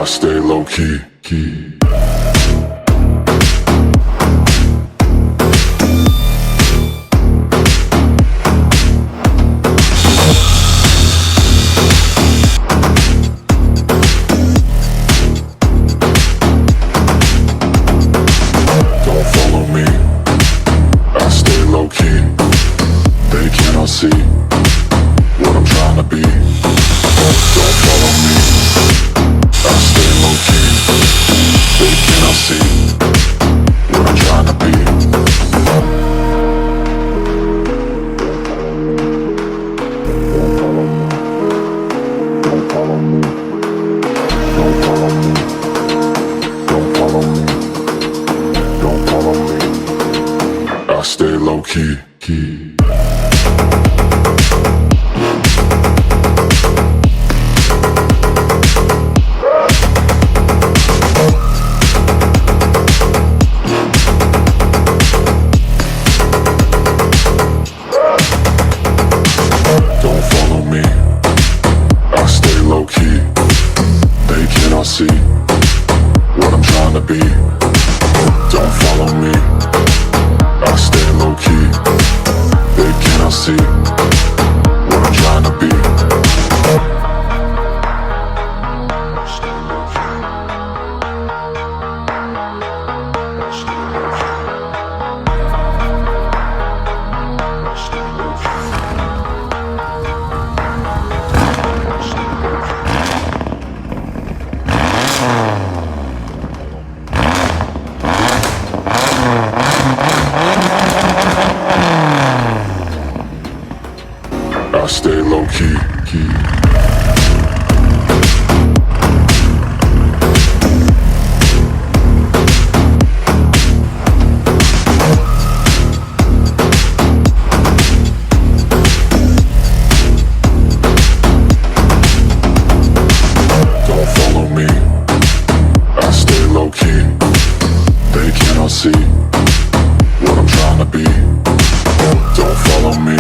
stay low key. Don't follow me, I stay low key. They cannot see what I'm trying to be. Don't follow me, I stay low key. They cannot see what I'm trying to be. Don't follow me, don't follow me, don't follow me, don't follow me, don't follow me. I stay low key. Don't follow me, I stay low key. They cannot see what I'm trying to be. Don't follow me, I stay low key. They cannot see what I'm trying to be. I stay low key. Don't follow me, I stay low key. They cannot see what I'm trying to be. Don't follow me,